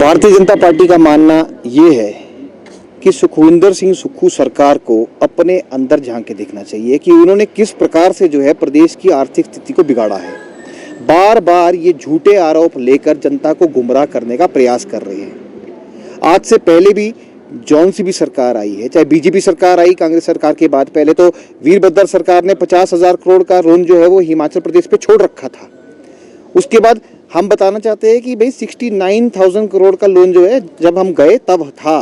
Bharatiya Janata party का मानना ये है कि सुखविंदर सिंह सुक्खू सरकार को अपने अंदर झांक के देखना चाहिए कि उन्होंने किस प्रकार से जो है प्रदेश की आर्थिक स्थिति को बिगाड़ा है। बार बार ये झूठे आरोप लेकर जनता को गुमराह करने का प्रयास कर रहे हैं। आज से पहले भी जौन सी भी सरकार आई है, चाहे बीजेपी सरकार आई कांग्रेस सरकार के बाद, पहले तो वीरभद्र सरकार ने 50,000 करोड़ का लोन जो है वो हिमाचल प्रदेश पे छोड़ रखा था। उसके बाद हम बताना चाहते हैं कि भाई 69,000 करोड़ का लोन जो है जब हम गए तब था,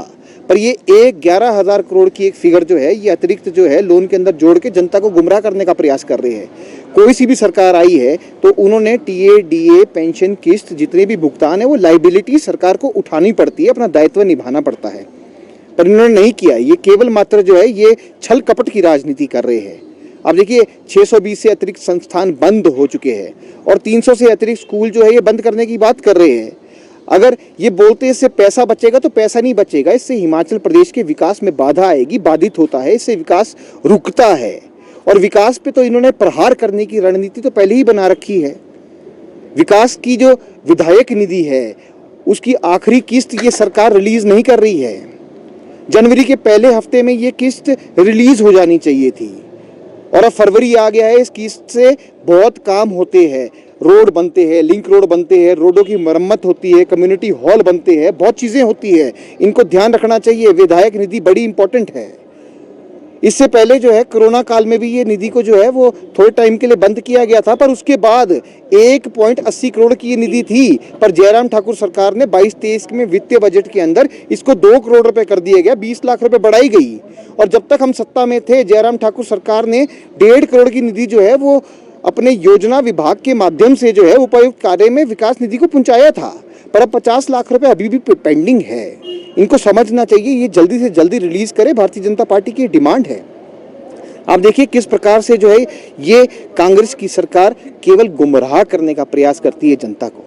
पर ये 11,000 करोड़ की एक फिगर जो है ये अतिरिक्त जो है लोन के अंदर जोड़ के जनता को गुमराह करने का प्रयास कर रहे हैं। कोई सी भी सरकार आई है तो उन्होंने टीए डीए पेंशन किस्त जितने भी भुगतान है वो लाइबिलिटी सरकार को उठानी पड़ती है, अपना दायित्व निभाना पड़ता है, पर इन्होंने नहीं किया। ये केवल मात्र जो है ये छल कपट की राजनीति कर रहे हैं। अब देखिए 620 से अतिरिक्त संस्थान बंद हो चुके हैं और 300 से अतिरिक्त स्कूल जो है ये बंद करने की बात कर रहे हैं। अगर ये बोलते इससे पैसा बचेगा तो पैसा नहीं बचेगा, इससे हिमाचल प्रदेश के विकास में बाधा आएगी, बाधित होता है, इससे विकास रुकता है। और विकास पे तो इन्होंने प्रहार करने की रणनीति तो पहले ही बना रखी है। विकास की जो विधायक निधि है उसकी आखिरी किस्त ये सरकार रिलीज नहीं कर रही है। जनवरी के पहले हफ्ते में ये किस्त रिलीज हो जानी चाहिए थी और अब फरवरी आ गया है। इस किस्त से बहुत काम होते हैं, रोड बनते हैं, लिंक रोड बनते हैं, रोडों की मरम्मत होती है, कम्युनिटी हॉल बनते हैं, बहुत चीज़ें होती है, इनको ध्यान रखना चाहिए। विधायक निधि बड़ी इंपॉर्टेंट है। इससे पहले जो है कोरोना काल में भी ये निधि को जो है वो थोड़े टाइम के लिए बंद किया गया था, पर उसके बाद 1.80 करोड़ की ये निधि थी, पर जयराम ठाकुर सरकार ने 22-23 में वित्तीय बजट के अंदर इसको 2 करोड़ रुपए कर दिया गया, 20 लाख रुपए बढ़ाई गई। और जब तक हम सत्ता में थे जयराम ठाकुर सरकार ने 1.5 करोड़ की निधि जो है वो अपने योजना विभाग के माध्यम से जो है उपायुक्त कार्य में विकास निधि को पहुंचाया था, पर अब 50 लाख रुपए अभी भी पेंडिंग है। इनको समझना चाहिए, ये जल्दी से जल्दी रिलीज करे, भारतीय जनता पार्टी की डिमांड है। आप देखिए किस प्रकार से जो है ये कांग्रेस की सरकार केवल गुमराह करने का प्रयास करती है जनता को।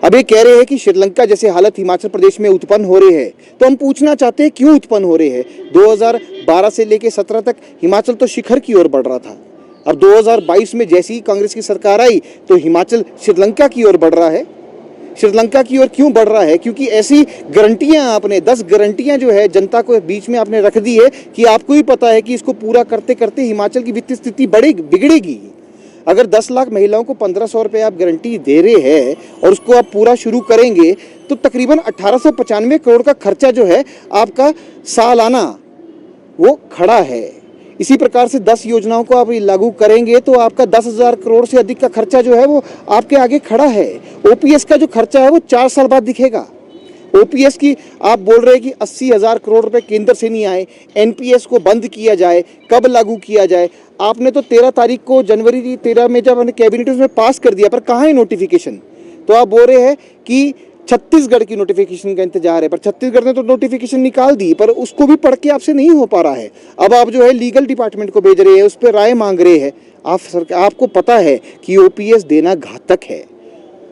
अब ये कह रहे हैं कि श्रीलंका जैसे हालत हिमाचल प्रदेश में उत्पन्न हो रहे हैं, तो हम पूछना चाहते हैं क्यों उत्पन्न हो रहे हैं। 2012 से लेकर 17 तक हिमाचल तो शिखर की ओर बढ़ रहा था। अब 2022 में जैसी ही कांग्रेस की सरकार आई तो हिमाचल श्रीलंका की ओर बढ़ रहा है। श्रीलंका की ओर क्यों बढ़ रहा है? क्योंकि ऐसी गारंटियां आपने 10 गारंटियां जो है जनता को बीच में आपने रख दी है कि आपको ही पता है कि इसको पूरा करते करते हिमाचल की वित्तीय स्थिति बिगड़ेगी। अगर 10 लाख महिलाओं को 1,500 रुपये आप गारंटी दे रहे हैं और उसको आप पूरा शुरू करेंगे तो तकरीबन 1895 करोड़ का खर्चा जो है आपका सालाना वो खड़ा है। इसी प्रकार से 10 योजनाओं को आप लागू करेंगे तो आपका 10,000 करोड़ से अधिक का खर्चा जो है वो आपके आगे खड़ा है। ओपीएस का जो खर्चा है वो 4 साल बाद दिखेगा। ओपीएस की आप बोल रहे हैं कि 80,000 करोड़ रुपए केंद्र से नहीं आए, एनपीएस को बंद किया जाए, कब लागू किया जाए? आपने तो 13 तारीख को जनवरी 13 में जब कैबिनेट में पास कर दिया, पर कहाँ है नोटिफिकेशन? तो आप बोल रहे हैं कि छत्तीसगढ़ की नोटिफिकेशन का इंतजार है, पर छत्तीसगढ़ ने तो नोटिफिकेशन निकाल दी, पर उसको भी पढ़ के आपसे नहीं हो पा रहा है। अब आप जो है लीगल डिपार्टमेंट को भेज रहे हैं, उस पर राय मांग रहे हैं। आपको पता है कि ओपीएस देना घातक है।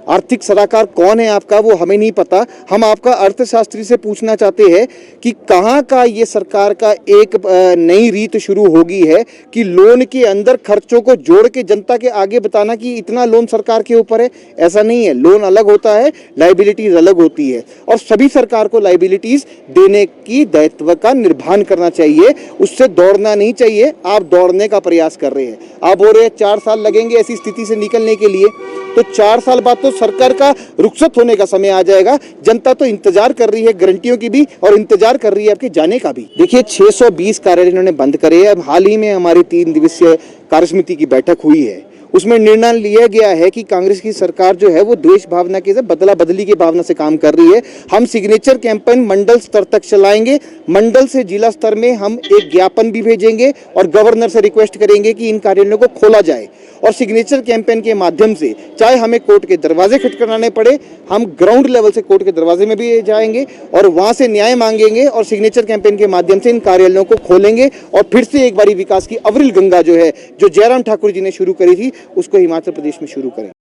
आर्थिक सलाहकार कौन है आपका वो हमें नहीं पता। हम आपका अर्थशास्त्री से पूछना चाहते हैं कि कहाँ का ये सरकार का एक नई रीत शुरू होगी है कि लोन के अंदर खर्चों को जोड़ के जनता के आगे बताना कि इतना लोन सरकार के ऊपर है। ऐसा नहीं है, लोन अलग होता है, लाइबिलिटीज अलग होती है और सभी सरकार को लाइबिलिटीज देने की दायित्व का निर्वहन करना चाहिए, उससे दौड़ना नहीं चाहिए। आप दौड़ने का प्रयास कर रहे हैं। आप बोल रहे हैं 4 साल लगेंगे ऐसी स्थिति से निकलने के लिए, तो 4 साल बाद तो सरकार का रुखसत होने का समय आ जाएगा। जनता तो इंतजार कर रही है गारंटियों की भी और इंतजार कर रही है आपके जाने का भी। देखिए 620 कार्यालय इन्होंने बंद करे। अब हाल ही में हमारी 3 दिवसीय कार्यसमिति की बैठक हुई है, उसमें निर्णय लिया गया है कि कांग्रेस की सरकार जो है वो द्वेष भावना के साथ बदला बदली की भावना से काम कर रही है। हम सिग्नेचर कैंपेन मंडल स्तर तक चलाएंगे, मंडल से जिला स्तर में हम एक ज्ञापन भी भेजेंगे और गवर्नर से रिक्वेस्ट करेंगे कि इन कार्यालयों को खोला जाए। और सिग्नेचर कैंपेन के माध्यम से चाहे हमें कोर्ट के दरवाजे खटखटाने पड़े, हम ग्राउंड लेवल से कोर्ट के दरवाजे में भी जाएंगे और वहां से न्याय मांगेंगे और सिग्नेचर कैंपेन के माध्यम से इन कार्यालयों को खोलेंगे और फिर से एक बारी विकास की अविरल गंगा जो है जो जयराम ठाकुर जी ने शुरू करी थी उसको हिमाचल प्रदेश में शुरू करें।